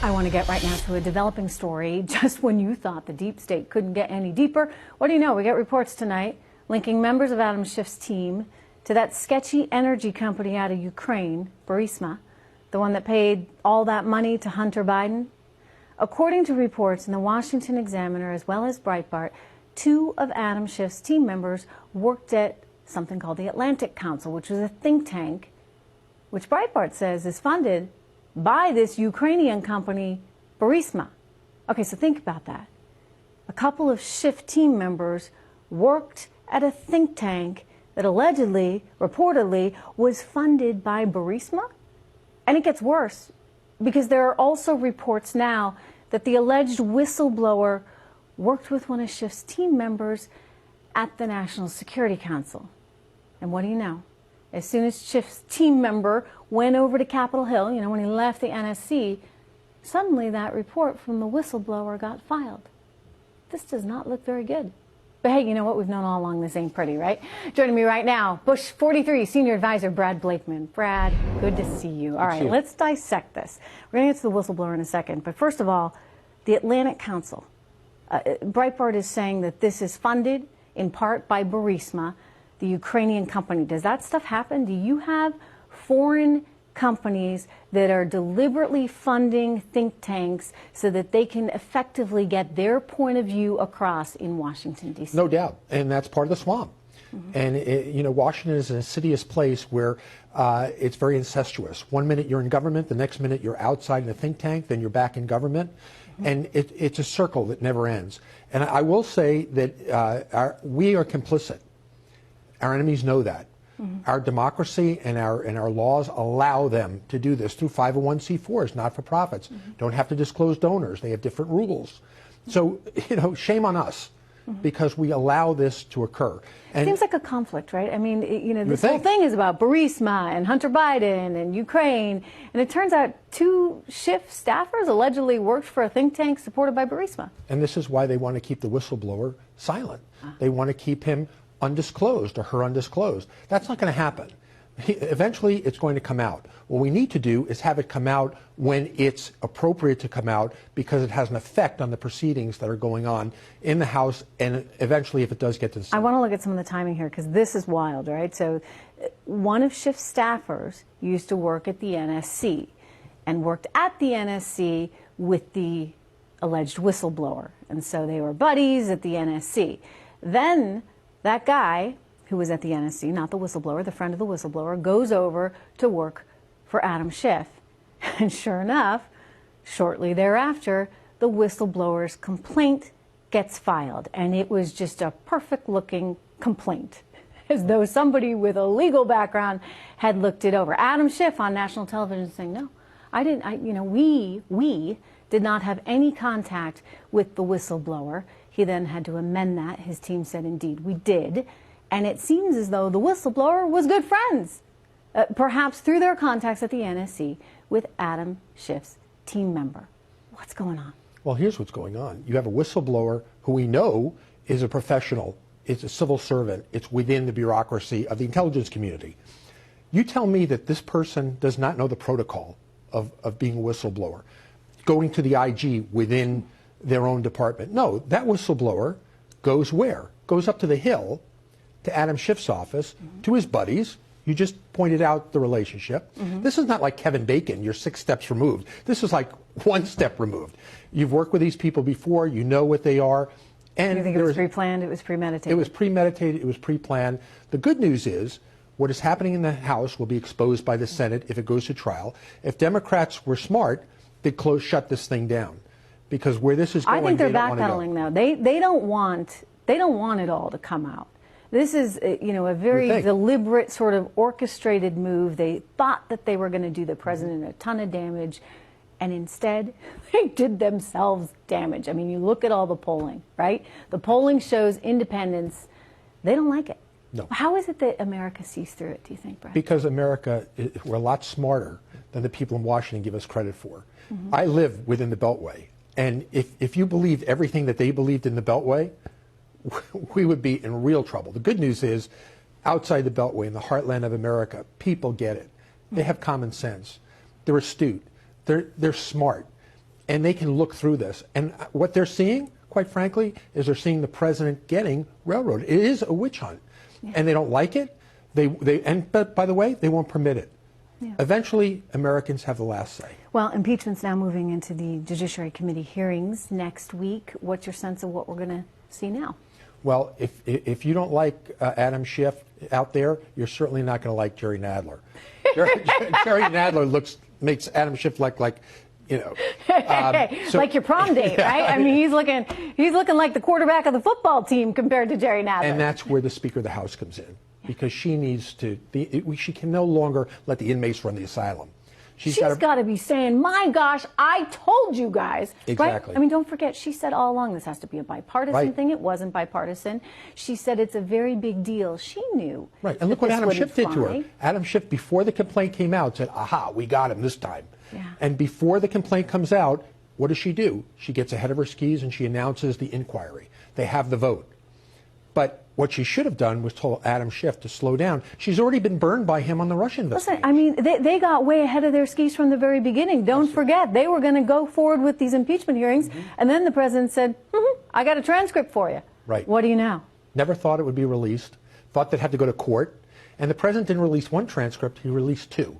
I want to get right now to a developing story. Just when you thought the deep state couldn't get any deeper, what do you know? We get reports tonight linking members of Adam Schiff's team to that sketchy energy company out of Ukraine, Burisma, the one that paid all that money to Hunter Biden. According to reports in the Washington Examiner as well as Breitbart, two of Adam Schiff's team members worked at something called the Atlantic Council, which is a think tank, which Breitbart says is funded by this Ukrainian company, Burisma. Okay, so think about that. A couple of Schiff team members worked at a think tank that allegedly, reportedly, was funded by Burisma? And it gets worse, because there are also reports now that the alleged whistleblower worked with one of Schiff's team members at the National Security Council. And what do you know? As soon as Schiff's team member went over to Capitol Hill, you know, when he left the NSC, suddenly that report from the whistleblower got filed. This does not look very good. But hey, you know what? We've known all along this ain't pretty, right? Joining me right now, Bush 43 Senior Advisor Brad Blakeman. Brad, good to see you. All right, let's dissect this. We're going to get to the whistleblower in a second. But first of all, the Atlantic Council. Breitbart is saying that this is funded in part by Burisma, the Ukrainian company. Does that stuff happen? Do you have foreign companies that are deliberately funding think tanks so that they can effectively get their point of view across in Washington, D.C.? No doubt. And that's part of the swamp. And, you know, Washington is an insidious place where it's very incestuous. One minute you're in government, the next minute you're outside in a think tank, then you're back in government. And it's a circle that never ends. And I will say that we are complicit. Our enemies know that. Our democracy and our laws allow them to do this through 501c4s, not-for-profits. Don't have to disclose donors. They have different rules. So, you know, shame on us because we allow this to occur. And seems like a conflict, right? I mean, you know, this whole thing is about Burisma and Hunter Biden and Ukraine. And it turns out two Schiff staffers allegedly worked for a think tank supported by Burisma. And this is why they want to keep the whistleblower silent. They want to keep him undisclosed or her undisclosed. That's not going to happen. Eventually, it's going to come out. What we need to do is have it come out when it's appropriate to come out because it has an effect on the proceedings that are going on in the House and eventually if it does get to the Senate. I want to look at some of the timing here because this is wild, right? So one of Schiff's staffers used to work at the NSC and worked at the NSC with the alleged whistleblower. And so they were buddies at the NSC. Then that guy who was at the NSC, not the whistleblower, the friend of the whistleblower, goes over to work for Adam Schiff. And sure enough, shortly thereafter, the whistleblower's complaint gets filed. And it was just a perfect-looking complaint, as though somebody with a legal background had looked it over. Adam Schiff on national television saying, no, I didn't, you know, we did not have any contact with the whistleblower. He then had to amend that. His team said, indeed, we did. And it seems as though the whistleblower was good friends, perhaps through their contacts at the NSC with Adam Schiff's team member. What's going on? Well, here's what's going on. You have a whistleblower who we know is a professional, it's a civil servant, it's within the bureaucracy of the intelligence community. You tell me that this person does not know the protocol of being a whistleblower, going to the IG within their own department. No, that whistleblower goes where? Goes up to the Hill, to Adam Schiff's office, to his buddies. You just pointed out the relationship. This is not like Kevin Bacon, you're 6 steps removed. This is like 1 step removed. You've worked with these people before, you know what they are. And you think it was pre-planned, it was premeditated? It was premeditated, it was pre-planned. The good news is, what is happening in the House will be exposed by the Senate if it goes to trial. If Democrats were smart, they'd shut this thing down. Because where this is going, I think they're they don't backpedaling now. They don't want it all to come out. This is, you know, a very deliberate, sort of orchestrated move. They thought that they were going to do the president a ton of damage, and instead, they did themselves damage. I mean, you look at all the polling, right? The polling shows independents. They don't like it. No. How is it that America sees through it, do you think, Brad? Because America, we're a lot smarter than the people in Washington give us credit for. I live within the Beltway, and if you believed everything that they believed in the Beltway, we would be in real trouble. The good news is, outside the Beltway, in the heartland of America, people get it. They have common sense. They're astute. They're smart. and they can look through this. And what they're seeing, quite frankly, is they're seeing the president getting railroaded. It is a witch hunt, and they don't like it. But by the way, they won't permit it. Yeah. Eventually, Americans have the last say. Well, impeachment's now moving into the Judiciary Committee hearings next week. What's your sense of what we're going to see now? Well, if you don't like Adam Schiff out there, you're certainly not going to like Jerry Nadler. Jerry Nadler makes Adam Schiff like you know, like your prom date, yeah, right? I mean, he's looking like the quarterback of the football team compared to Jerry Nadler. And that's where the Speaker of the House comes in, because she needs to. She can no longer let the inmates run the asylum. She's got to be saying, "My gosh, I told you guys." Exactly. Right? I mean, don't forget, she said all along this has to be a bipartisan thing. It wasn't bipartisan. She said it's a very big deal. She knew. Right. And look what Adam Schiff did to her. Adam Schiff, before the complaint came out, said, "Aha, we got him this time." Yeah. And before the complaint comes out, what does she do? She gets ahead of her skis and she announces the inquiry. They have the vote. But what she should have done was told Adam Schiff to slow down. She's already been burned by him on the Russian investigation. Listen, I mean, they got way ahead of their skis from the very beginning. Don't forget, they were going to go forward with these impeachment hearings, and then the president said, I got a transcript for you. Right. What do you know? Never thought it would be released, thought that had to go to court. And the president didn't release one transcript, he released two.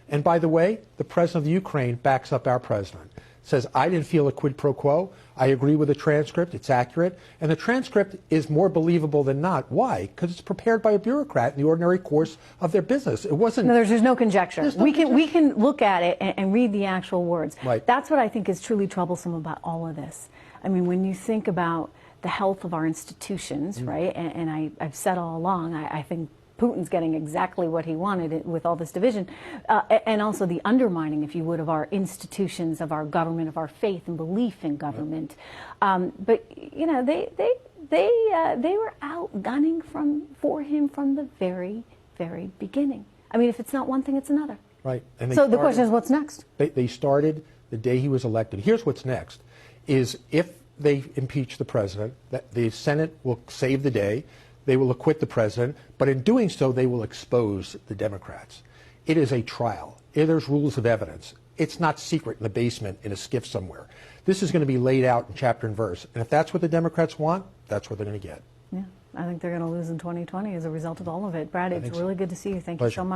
And by the way, the president of the Ukraine backs up our president. Says, I didn't feel a quid pro quo. I agree with the transcript. It's accurate. And the transcript is more believable than not. Why? Because it's prepared by a bureaucrat in the ordinary course of their business. It wasn't. No, there's no conjecture. We can look at it and read the actual words. Right. That's what I think is truly troublesome about all of this. I mean, when you think about the health of our institutions, right, and I've said all along, I think Putin's getting exactly what he wanted with all this division, and also the undermining, if you would, of our institutions, of our government, of our faith and belief in government. But you know, they were out gunning for him from the very, very beginning. I mean, if it's not one thing, it's another. Right. And so the question is, what's next? They started the day he was elected. Here's what's next: is if they impeach the president, the Senate will save the day. They will acquit the president, but in doing so, they will expose the Democrats. It is a trial. There's rules of evidence. It's not secret in the basement in a skiff somewhere. This is going to be laid out in chapter and verse. And if that's what the Democrats want, that's what they're going to get. Yeah, I think they're going to lose in 2020 as a result of all of it. Brad, it's really good to see you. Thank you so much.